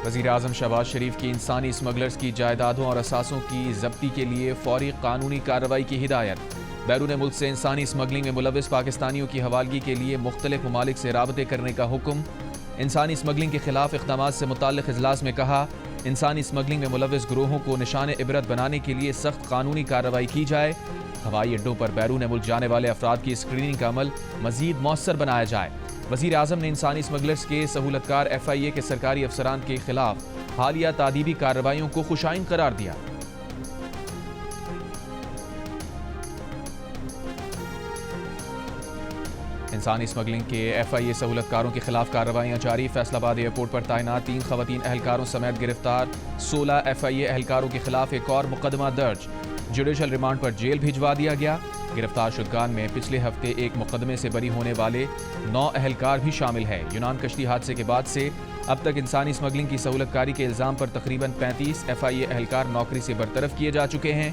وزیر اعظم شہباز شریف کی انسانی اسمگلرز کی جائیدادوں اور اثاثوں کی ضبطی کے لیے فوری قانونی کارروائی کی ہدایت۔ بیرون ملک سے انسانی اسمگلنگ میں ملوث پاکستانیوں کی حوالگی کے لیے مختلف ممالک سے رابطے کرنے کا حکم۔ انسانی اسمگلنگ کے خلاف اقدامات سے متعلق اجلاس میں کہا، انسانی اسمگلنگ میں ملوث گروہوں کو نشان عبرت بنانے کے لیے سخت قانونی کارروائی کی جائے۔ ہوائی اڈوں پر بیرون ملک جانے والے افراد کی اسکریننگ کا عمل مزید مؤثر بنایا جائے۔ وزیر اعظم نے انسانی اسمگلرز کے سہولتکار FIA کے سرکاری افسران کے خلاف حالیہ تادیبی کارروائیوں کو خوشائند قرار دیا۔ انسانی اسمگلنگ کے FIA سہولتکاروں کے خلاف کارروائیاں جاری۔ فیصل آباد ایئرپورٹ پر تعینات 3 خواتین اہلکاروں سمیت گرفتار 16 FIA اہلکاروں کے خلاف ایک اور مقدمہ درج۔ جوڈیشل ریمانڈ پر جیل بھجوا دیا گیا۔ گرفتار شدگان میں پچھلے ہفتے ایک مقدمے سے بری ہونے والے 9 اہلکار بھی شامل ہیں۔ یونان کشتی حادثے کے بعد سے اب تک انسانی اسمگلنگ کی سہولت کاری کے الزام پر تقریباً 35 FIA اہلکار نوکری سے برطرف کیے جا چکے ہیں۔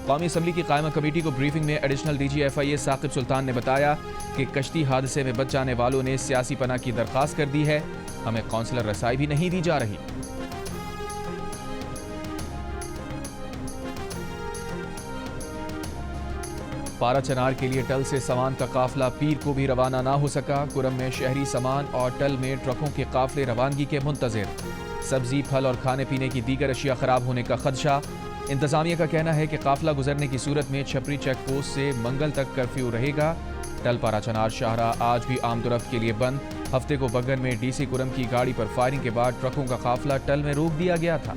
قومی اسمبلی کی قائمہ کمیٹی کو بریفنگ میں ایڈیشنل DG FIA ثاقب سلطان نے بتایا کہ کشتی حادثے میں بچ جانے والوں نے سیاسی پناہ کی درخواست کر دی ہے، ہمیں قونسلر رسائی بھی نہیں دی جا رہی۔ پارا چنار کے لیے ٹل سے سامان کا قافلہ پیر کو بھی روانہ نہ ہو سکا۔ کرم میں شہری سامان اور ٹل میں ٹرکوں کے قافلے روانگی کے منتظر۔ سبزی، پھل اور کھانے پینے کی دیگر اشیاء خراب ہونے کا خدشہ۔ انتظامیہ کا کہنا ہے کہ قافلہ گزرنے کی صورت میں چھپری چیک پوسٹ سے منگل تک کرفیو رہے گا۔ ٹل پارا چنار شاہراہ آج بھی عام رفت کے لیے بند۔ ہفتے کو بگن میں DC کرم کی گاڑی پر فائرنگ کے بعد ٹرکوں کا قافلہ ٹل میں روک دیا گیا تھا۔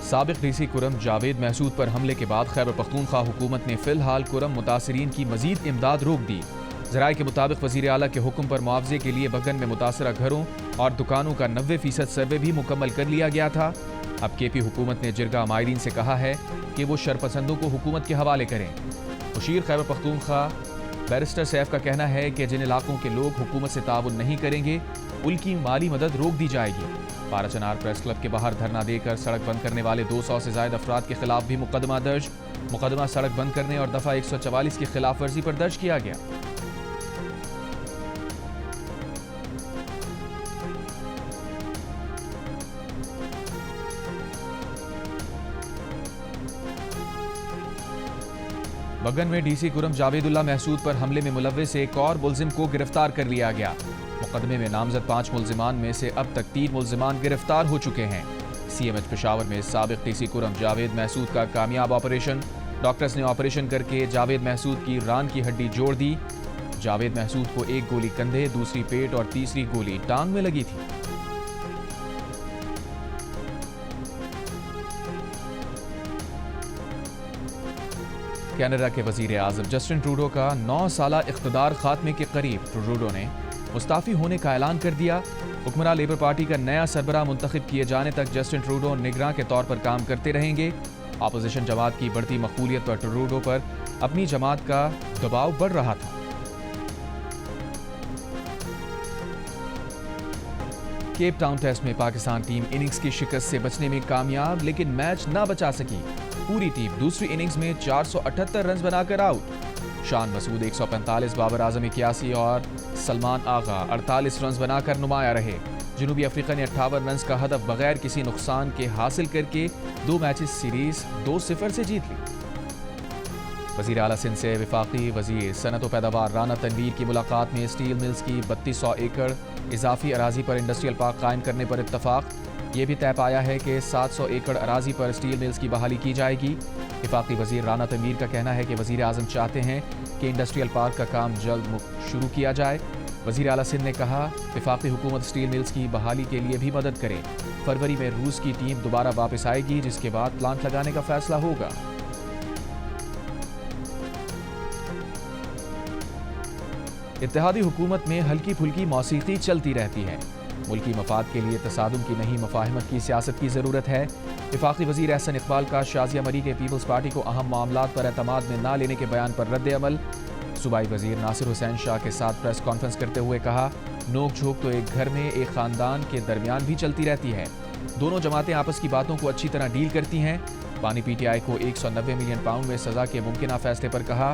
سابق DC کرم جاوید محسود پر حملے کے بعد خیبر پختونخوا حکومت نے فی الحال کرم متاثرین کی مزید امداد روک دی۔ ذرائع کے مطابق وزیر اعلیٰ کے حکم پر معاوضے کے لیے بگن میں متاثرہ گھروں اور دکانوں کا 90% سروے بھی مکمل کر لیا گیا تھا۔ اب KP حکومت نے جرگہ ماہرین سے کہا ہے کہ وہ شرپسندوں کو حکومت کے حوالے کریں۔ مشیر خیبر پختونخوا بیرسٹر سیف کا کہنا ہے کہ جن علاقوں کے لوگ حکومت سے تعاون نہیں کریں گے ان کی مالی مدد روک دی جائے گی۔ پارا چنار پریس کلب کے باہر دھرنا دے کر سڑک بند کرنے والے 200 سے زائد افراد کے خلاف بھی مقدمہ درج۔ مقدمہ سڑک بند کرنے اور دفعہ 144 کی خلاف ورزی پر درج کیا گیا۔ بگن میں DC کرم جاوید اللہ محسود پر حملے میں ملوث ایک اور ملزم کو گرفتار کر لیا گیا۔ مقدمے میں نامزد 5 ملزمان میں سے اب تک 3 ملزمان گرفتار ہو چکے ہیں۔ CMH پشاور میں سابق DC کرم جاوید محسود کا کامیاب آپریشن۔ ڈاکٹرز نے آپریشن کر کے جاوید محسود کی ران کی ہڈی جوڑ دی۔ جاوید محسود کو ایک گولی کندھے، دوسری پیٹ اور تیسری گولی ٹانگ میں لگی تھی۔ کینیڈا کے وزیر اعظم جسٹن ٹروڈو کا 9 سالہ اقتدار خاتمے کے قریب۔ ٹروڈو نے مستعفی ہونے کا اعلان کر دیا۔ حکمراں لیبر پارٹی کا نیا سربراہ منتخب کیے جانے تک جسٹن ٹروڈو نگراں کے طور پر کام کرتے رہیں گے۔ اپوزیشن جماعت کی بڑھتی مقبولیت پر ٹروڈو پر اپنی جماعت کا دباؤ بڑھ رہا تھا۔ کیپ ٹاؤن ٹیسٹ میں پاکستان ٹیم اننگز کی شکست سے بچنے میں کامیاب، لیکن میچ نہ بچا سکی۔ پوری ٹیم دوسری اننگز میں 478 رنز بنا کر آؤٹ۔ شان مسعود 145، بابر اعظم 81 اور سلمان آغا 48 رنز بنا کر نمایاں رہے۔ جنوبی افریقہ نے 58 رنز کا ہدف بغیر کسی نقصان کے حاصل کر کے 2 میچز سیریز 2-0 سے جیت لی۔ وزیر اعلیٰ سندھ سے وفاقی وزیر صنعت و پیداوار رانا تنویر کی ملاقات میں اسٹیل ملز کی 3200 ایکڑ اضافی اراضی پر انڈسٹریل پارک قائم کرنے پر اتفاق۔ یہ بھی طے پایا ہے کہ 700 ایکڑ اراضی پر اسٹیل ملز کی بحالی کی جائے گی۔ وفاقی وزیر رانا تنویر کا کہنا ہے کہ وزیر اعظم چاہتے ہیں کہ انڈسٹریل پارک کا کام جلد شروع کیا جائے۔ وزیر اعلیٰ سندھ نے کہا، وفاقی حکومت اسٹیل ملز کی بحالی کے لیے بھی مدد کرے۔ فروری میں روس کی ٹیم دوبارہ واپس آئے گی، جس کے بعد پلانٹ لگانے کا فیصلہ ہوگا۔ اتحادی حکومت میں ہلکی پھلکی موسیقی چلتی رہتی ہے۔ ملکی مفاد کے لیے تصادم کی نہیں، مفاہمت کی سیاست کی ضرورت ہے۔ وفاقی وزیر احسن اقبال کا شازیہ مری کے پیپلز پارٹی کو اہم معاملات پر اعتماد میں نہ لینے کے بیان پر رد عمل۔ صوبائی وزیر ناصر حسین شاہ کے ساتھ پریس کانفرنس کرتے ہوئے کہا، نوک جھوک تو ایک گھر میں ایک خاندان کے درمیان بھی چلتی رہتی ہے۔ دونوں جماعتیں آپس کی باتوں کو اچھی طرح ڈیل کرتی ہیں۔ پانی PTI کو 190 ملین پاؤنڈ میں سزا کے ممکنہ فیصلے پر کہا،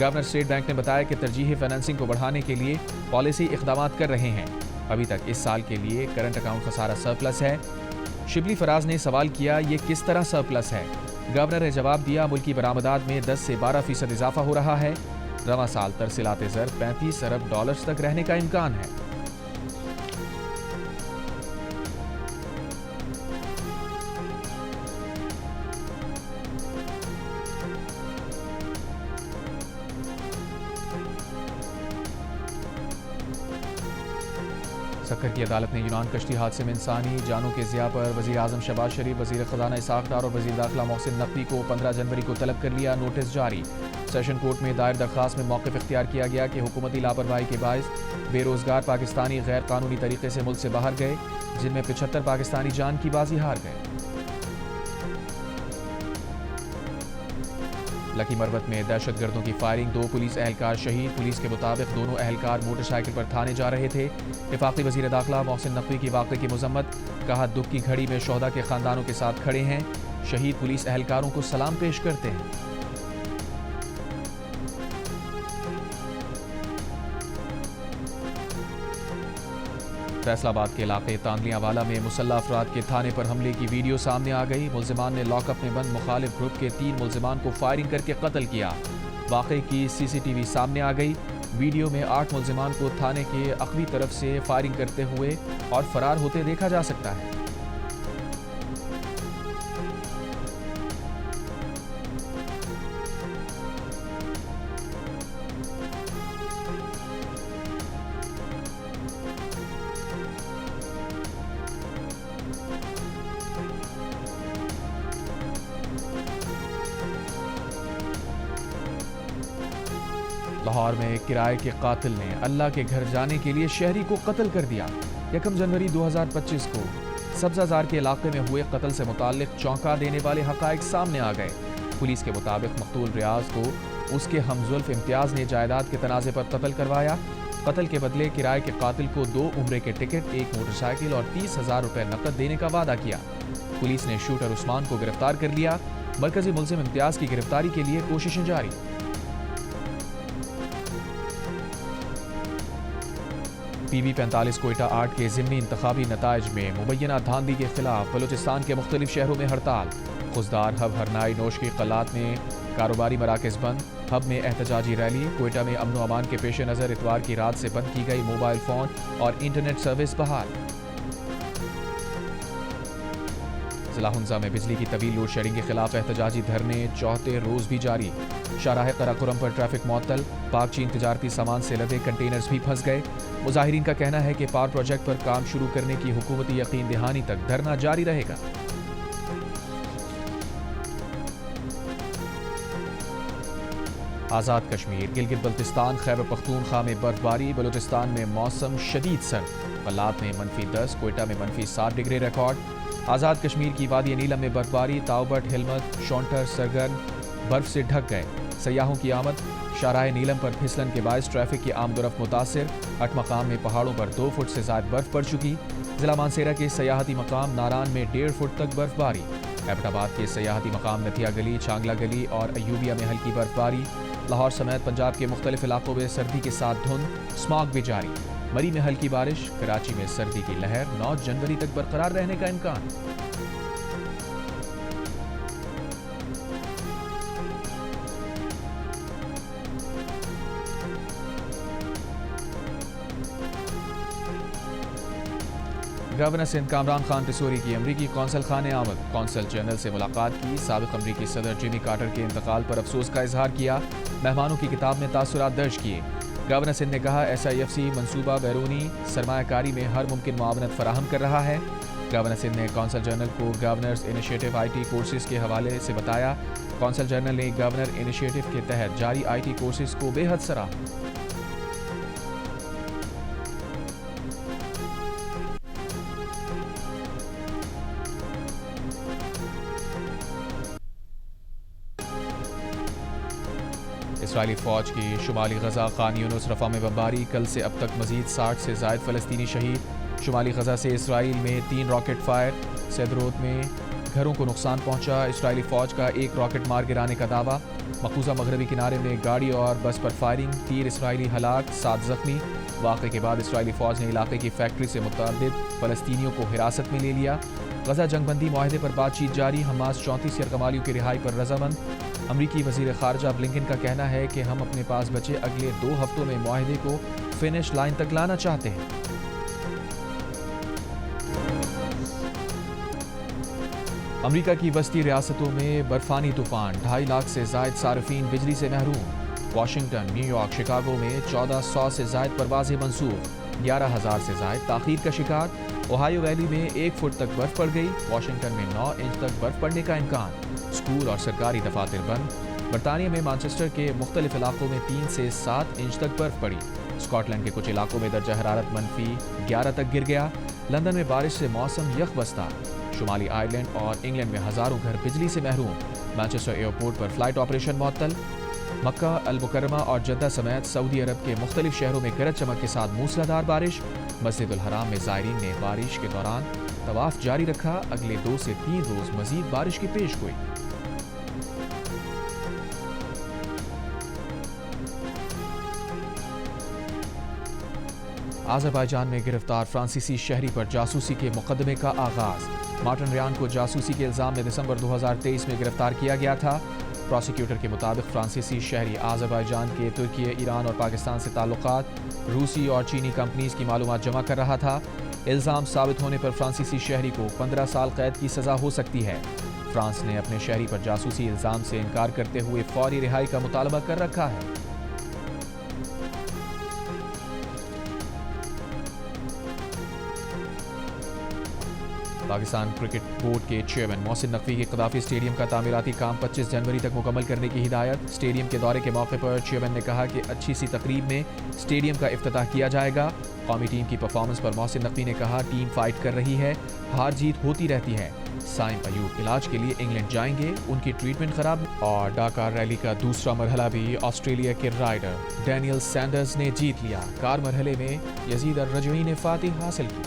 گورنر اسٹیٹ بینک نے بتایا کہ ترجیحی فائنانسنگ کو بڑھانے کے لیے پالیسی اقدامات کر رہے ہیں۔ ابھی تک اس سال کے لیے کرنٹ اکاؤنٹ خسارہ سرپلس ہے۔ شبلی فراز نے سوال کیا، یہ کس طرح سرپلس ہے؟ گورنر نے جواب دیا، ملکی برآمدات میں 10 سے 12% اضافہ ہو رہا ہے۔ رواں سال ترسیلات زر 35 ارب ڈالرز تک رہنے کا امکان ہے۔ سکر کی عدالت نے یونان کشتی حادثے میں انسانی جانوں کے ضیاع پر وزیر اعظم شہباز شریف، وزیر خزانہ اسحاق ڈار اور وزیر داخلہ محسن نقوی کو 15 جنوری کو طلب کر لیا۔ نوٹس جاری۔ سیشن کورٹ میں دائر درخواست میں موقف اختیار کیا گیا کہ حکومتی لاپرواہی کے باعث بے روزگار پاکستانی غیر قانونی طریقے سے ملک سے باہر گئے، جن میں 75 پاکستانی جان کی بازی ہار گئے۔ لکی مروت میں دہشت گردوں کی فائرنگ، 2 پولیس اہلکار شہید۔ پولیس کے مطابق دونوں اہلکار موٹر سائیکل پر تھانے جا رہے تھے۔ وفاقی وزیر داخلہ محسن نقوی کی واقعے کی مذمت، کہا دکھ کی گھڑی میں شہداء کے خاندانوں کے ساتھ کھڑے ہیں، شہید پولیس اہلکاروں کو سلام پیش کرتے ہیں۔ فیصل آباد کے علاقے تاندلیاں والا میں مسلح افراد کے تھانے پر حملے کی ویڈیو سامنے آ گئی۔ ملزمان نے لاک اپ میں بند مخالف گروپ کے 3 ملزمان کو فائرنگ کر کے قتل کیا۔ واقعے کی CCTV سامنے آ گئی۔ ویڈیو میں 8 ملزمان کو تھانے کے اخوی طرف سے فائرنگ کرتے ہوئے اور فرار ہوتے دیکھا جا سکتا ہے۔ لاہور میں کرائے کے قاتل نے اللہ کے گھر جانے کے لیے شہری کو قتل کر دیا۔ 1 جنوری 2025 کو سبزہ زار کے علاقے میں ہوئے قتل سے متعلق چونکا دینے والے حقائق سامنے آ گئے۔ پولیس کے مطابق مقتول ریاض کو اس کے ہمزلف امتیاز نے جائیداد کے تنازع پر قتل کروایا۔ قتل کے بدلے کرائے کے قاتل کو 2 عمرے کے ٹکٹ، 1 موٹر سائیکل اور 30,000 روپے نقد دینے کا وعدہ کیا۔ پولیس نے شوٹر عثمان کو گرفتار کر لیا۔ مرکزی ملزم امتیاز کی گرفتاری کے لیے کوششیں جاری۔ PV 45 کوئٹہ 8 کے ضمنی انتخابی نتائج میں مبینہ دھاندلی کے خلاف بلوچستان کے مختلف شہروں میں ہڑتال۔ خضدار، ہب، ہرنائی، نوش کی قلات میں کاروباری مراکز بند۔ ہب میں احتجاجی ریلی۔ کوئٹہ میں امن و امان کے پیش نظر اتوار کی رات سے بند کی گئی موبائل فون اور انٹرنیٹ سروس بحال۔ ضلع ہنزہ میں بجلی کی طویل لوڈ شیڈنگ کے خلاف احتجاجی دھرنے 4تھے روز بھی جاری۔ شاہراہ قراقرم پر ٹریفک معطل۔ پاک چین تجارتی سامان سے لدے کنٹینرز بھی پھنس گئے۔ مظاہرین کا کہنا ہے کہ پاور پروجیکٹ پر کام شروع کرنے کی حکومتی یقین دہانی تک دھرنا جاری رہے گا۔ آزاد کشمیر، گلگت بلتستان، خیبر پختونخوا میں برفباری۔ بلوچستان میں موسم شدید سرد۔ بلات میں -10، کوئٹہ میں -7 ڈگری ریکارڈ۔ آزاد کشمیر کی وادی نیلم میں برفباری۔ تاؤبٹ، ہلمت، شونٹر، سرگرم برف سے ڈھک گئے۔ سیاحوں کی آمد۔ شاہراہ نیلم پر پھسلن کے باعث ٹریفک کی آمد و رفت متاثر۔ 8 مقام میں پہاڑوں پر 2 فٹ سے زائد برف پڑ چکی۔ ضلع مانسیرہ کے سیاحتی مقام ناران میں 1.5 فٹ تک برف باری۔ ایبٹ آباد کے سیاحتی مقام نتھیا گلی، چھانگلہ گلی اور ایوبیہ میں ہلکی برف باری۔ لاہور سمیت پنجاب کے مختلف علاقوں میں سردی کے ساتھ دھند، اسماگ بھی جاری۔ مری میں ہلکی بارش۔ کراچی میں سردی کی لہر 9 جنوری تک برقرار رہنے کا امکان۔ گورنر سندھ کامران خان ٹسوری کی امریکی قونصل خانے آمد۔ قونصل جنرل سے ملاقات کی۔ سابق امریکی صدر جیمی کارٹر کے انتقال پر افسوس کا اظہار کیا۔ مہمانوں کی کتاب میں تاثرات درج کیے۔ گورنر سندھ نے کہا SIFC منصوبہ بیرونی سرمایہ کاری میں ہر ممکن معاونت فراہم کر رہا ہے۔ گورنر سندھ نے قونصل جنرل کو گورنرز انیشیٹو IT کورسز کے حوالے سے بتایا۔ قونصل جنرل نے گورنر انیشیٹو کے تحت جاری IT کورسز کو بے حد سراہا۔ اسرائیلی فوج کی شمالی غزہ خان یونس رفح میں بمباری۔ کل سے اب تک مزید 60 سے زائد فلسطینی شہید۔ شمالی غزہ سے اسرائیل میں 3 راکٹ فائر۔ سیدروت میں گھروں کو نقصان پہنچا، اسرائیلی فوج کا ایک راکٹ مار گرانے کا دعویٰ، مقبوضہ مغربی کنارے میں گاڑی اور بس پر فائرنگ، 3 اسرائیلی ہلاک، 7 زخمی۔ واقعے کے بعد اسرائیلی فوج نے علاقے کی فیکٹری سے متعدد فلسطینیوں کو حراست میں لے لیا۔ غزہ جنگ بندی معاہدے پر بات چیت جاری، حماس 34 یرغمالیوں کی رہائی پر رضامند۔ امریکی وزیر خارجہ بلنکن کا کہنا ہے کہ ہم اپنے پاس بچے اگلے 2 ہفتوں میں معاہدے کو فنش لائن تک لانا چاہتے ہیں۔ امریکہ کی وسطی ریاستوں میں برفانی طوفان، 2.5 لاکھ سے زائد صارفین بجلی سے محروم۔ واشنگٹن، نیو یارک، شکاگو میں 1400 سے زائد پروازیں منسوخ، 11,000 سے زائد تاخیر کا شکار۔ اوہایو ویلی میں 1 فٹ تک برف پڑ گئی، واشنگٹن میں 9 انچ تک برف پڑنے کا امکان۔ اسکول اور سرکاری دفاتر بند۔ برطانیہ میں مانچسٹر کے مختلف علاقوں میں 3 سے 7 انچ تک برف پڑی۔ اسکاٹ لینڈ کے کچھ علاقوں میں درجہ حرارت -11 تک گر گیا۔ لندن میں بارش سے موسم یخ بستہ۔ شمالی آئرلینڈ اور انگلینڈ میں ہزاروں گھر بجلی سے محروم۔ مانچسٹر ایئرپورٹ پر فلائٹ آپریشن معطل۔ مکہ، المکرمہ اور جدہ سمیت سعودی عرب کے مختلف شہروں میں گرج چمک کے ساتھ موسلادھار بارش۔ مسجد الحرام میں زائرین نے بارش کے دوران طواف جاری رکھا، اگلے 2 سے 3 روز مزید بارش کی پیش گوئی۔ آذربائیجان میں گرفتار فرانسیسی شہری پر جاسوسی کے مقدمے کا آغاز۔ مارٹن ریان کو جاسوسی کے الزام میں دسمبر 2023 میں گرفتار کیا گیا تھا۔ پروسیکیوٹر کے مطابق فرانسیسی شہری آذربائیجان کے ترکی، ایران اور پاکستان سے تعلقات، روسی اور چینی کمپنیز کی معلومات جمع کر رہا تھا۔ الزام ثابت ہونے پر فرانسیسی شہری کو 15 سال قید کی سزا ہو سکتی ہے۔ فرانس نے اپنے شہری پر جاسوسی الزام سے انکار کرتے ہوئے فوری رہائی کا مطالبہ کر رکھا ہے۔ پاکستان کرکٹ بورڈ کے چیئرمین محسن نقوی کی قذافی اسٹیڈیم کا تعمیراتی کام 25 جنوری تک مکمل کرنے کی ہدایت۔ اسٹیڈیم کے دورے کے موقع پر چیئرمین نے کہا کہ اچھی سی تقریب میں اسٹیڈیم کا افتتاح کیا جائے گا۔ قومی ٹیم کی پرفارمنس پر محسن نقوی نے کہا، ٹیم فائٹ کر رہی ہے، ہار جیت ہوتی رہتی ہے۔ سائم ایوب علاج کے لیے انگلینڈ جائیں گے، ان کی ٹریٹمنٹ خراب۔ اور ڈاکار ریلی کا دوسرا مرحلہ بھی آسٹریلیا کے رائڈر ڈینیل سینڈرز نے جیت لیا۔ کار مرحلے میں یزید الرجوی نے فاتح حاصل کی۔